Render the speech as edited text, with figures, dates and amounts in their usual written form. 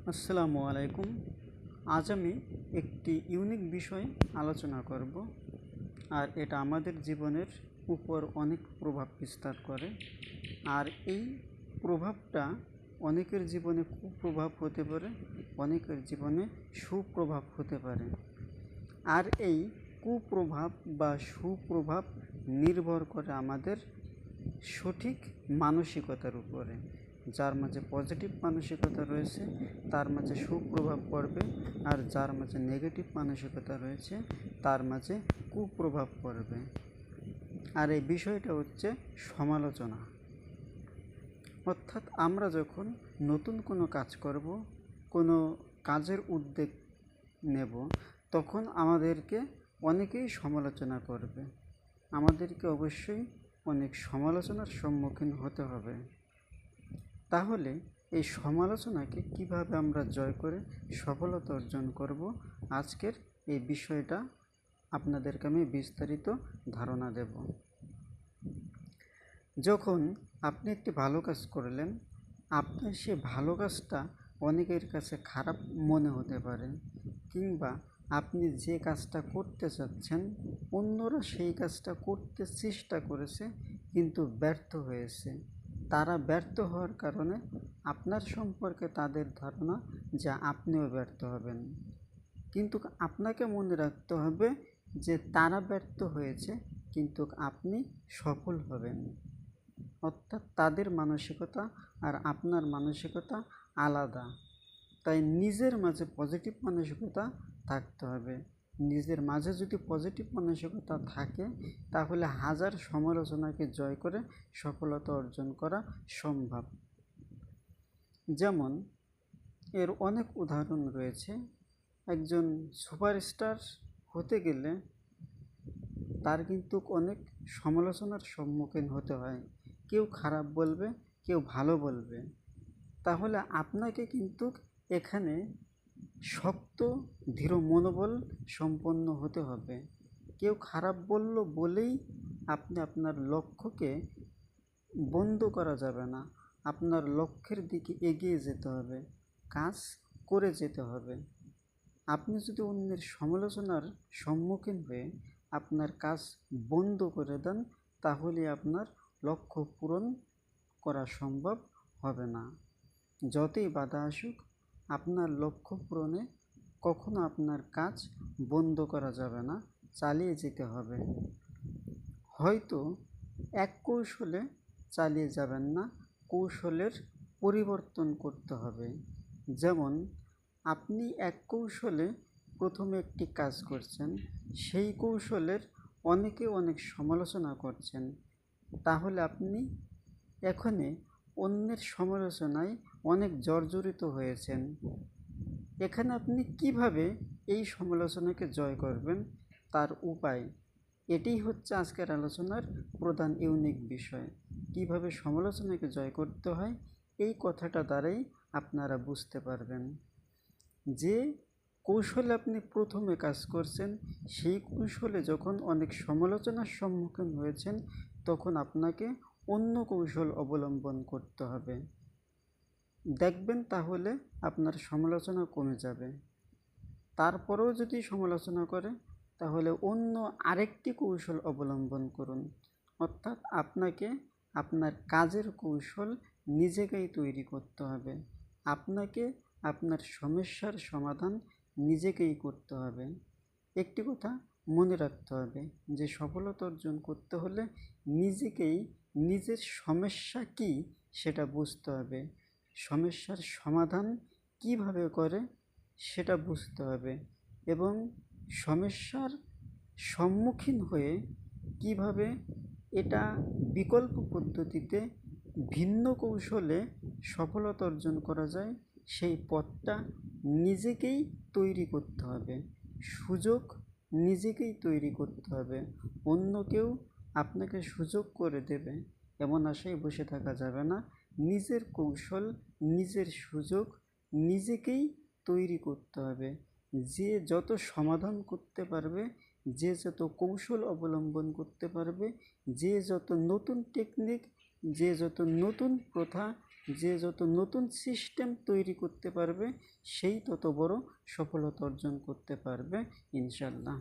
আসসালামু আলাইকুম। আজ আমি একটি ইউনিক বিষয় আলোচনা করব, আর এটা আমাদের জীবনের উপর অনেক প্রভাব বিস্তার করে। আর এই প্রভাবটা অনেকের জীবনে কুপ্রভাব হতে পারে, অনেকের জীবনে সুপ্রভাব হতে পারে। আর এই কুপ্রভাব বা সুপ্রভাব নির্ভর করে আমাদের সঠিক মানসিকতার উপরে। যার মাঝে পজিটিভ মানসিকতা রয়েছে তার মাঝে সুপ্রভাব পড়বে, আর যার মাঝে নেগেটিভ মানসিকতা রয়েছে তার মাঝে কুপ্রভাব পড়বে। আর এই বিষয়টা হচ্ছে সমালোচনা। অর্থাৎ আমরা যখন নতুন কোনো কাজ করব, কোনো কাজের উদ্যোগ নেব, তখন আমাদেরকে অনেকেই সমালোচনা করবে। আমাদেরকে অবশ্যই অনেক সমালোচনার সম্মুখীন হতে হবে। তাহলে এই সমালোচনাকে কিভাবে আমরা জয় করে সফলতা অর্জন করব, আজকের এই বিষয়টা আপনাদেরকে আমি বিস্তারিত ধারণা দেব। যখন আপনি একটি ভালো কাজ করলেন, আপনার সে ভালো কাজটা অনেকের কাছে খারাপ মনে হতে পারে, কিংবা আপনি যে কাজটা করতে চাচ্ছেন অন্যরা সেই কাজটা করতে চেষ্টা করেছে কিন্তু ব্যর্থ হয়েছে। তারা ব্যর্থ হওয়ার কারণে আপনার সম্পর্কে তাদের ধারণা যে আপনিও ব্যর্থ হবেন। কিন্তু আপনাকে মনে রাখতে হবে যে তারা ব্যর্থ হয়েছে কিন্তু আপনি সফল হবেন। অর্থাৎ তাদের মানসিকতা আর আপনার মানসিকতা আলাদা। তাই নিজের মাঝে পজিটিভ মানসিকতা থাকতে হবে। নিজের মাঝে যদি পজিটিভ মানসিকতা থাকে তাহলে হাজার সমালোচনাকে জয় করে সফলতা অর্জন করা সম্ভব। যেমন এর অনেক উদাহরণ রয়েছে। একজন সুপারস্টার হতে গেলে তার কিন্তু অনেক সমালোচনার সম্মুখীন হতে হয়। কেউ খারাপ বলবে, কেউ ভালো বলবে। তাহলে আপনাকে কিন্তু এখানে শক্ত দৃঢ় মনোবল সম্পন্ন হতে হবে। কেউ খারাপ বলল বলেই আপনি আপনার লক্ষ্যকে বন্ধ করা যাবে না। আপনার লক্ষ্যের দিকে এগিয়ে যেতে হবে, কাজ করে যেতে হবে। আপনি যদি অন্যের সমালোচনার সম্মুখীন হয়ে আপনার কাজ বন্ধ করে দেন, তাহলে আপনার লক্ষ্য পূরণ করা সম্ভব হবে না। যতই বাধা আসুক, আপনার লক্ষ্য পূরণে কখনো আপনার কাজ বন্ধ করা যাবে না, চালিয়ে যেতে হবে। হয়তো এক কৌশলে চালিয়ে যাবেন না, কৌশলের পরিবর্তন করতে হবে। যেমন আপনি এক কৌশলে প্রথমে একটি কাজ করছেন, সেই কৌশলের অনেকে অনেক সমালোচনা করছেন, তাহলে আপনি এখানে অন্যের সমালোচনায় অনেক জর্জরিত হয়েছেন। এখানে আপনি কিভাবে এই সমালোচনাকে জয় করবেন তার উপায়, এটাই হচ্ছে আজকের আলোচনার প্রধান ইউনিক বিষয়। কিভাবে সমালোচনাকে জয় করতে হয় এই কথাটা দ্বারাই আপনারা বুঝতে পারবেন। যে কৌশলে আপনি প্রথমে কাজ করছেন, সেই কৌশলে যখন অনেক সমালোচনার সম্মুখীন হয়েছেন, তখন আপনাকে অন্য কৌশল অবলম্বন করতে হবে। দেখবেন তাহলে আপনার সমালোচনা কমে যাবে। তারপরেও যদি সমালোচনা করে, তাহলে অন্য আরেকটি কৌশল অবলম্বন করুন। অর্থাৎ আপনাকে আপনার কাজের কৌশল নিজেকেই তৈরি করতে হবে। আপনাকে আপনার সমস্যার সমাধান নিজেকেই করতে হবে। একটি কথা মনে রাখতে হবে যে সফলতা অর্জন করতে হলে নিজেকেই নিজের সমস্যা কী সেটা বুঝতে হবে, সমস্যার সমাধান কিভাবে করে সেটা বুঝতে হবে, এবং সমস্যার সম্মুখীন হয়ে কিভাবে এটা বিকল্প পদ্ধতিতে ভিন্ন কৌশলে সফলতা অর্জন করা যায় সেই পথটা নিজেকেই তৈরি করতে হবে। সুযোগ নিজেকেই তৈরি করতে হবে। অন্য কেউ আপনাকে সুযোগ করে দেবে এমন আশায় বসে থাকা যাবে না। নিজের কৌশল, নিজের সুযোগ নিজেকেই তৈরি করতে হবে। যে যত সমাধান করতে পারবে, যে যত কৌশল অবলম্বন করতে পারবে, যে যত নতুন টেকনিক, যে যত নতুন প্রথা যে যত নতুন সিস্টেম তৈরি করতে পারবে সেই তত বড় সফলতা অর্জন করতে পারবে ইনশাল্লাহ।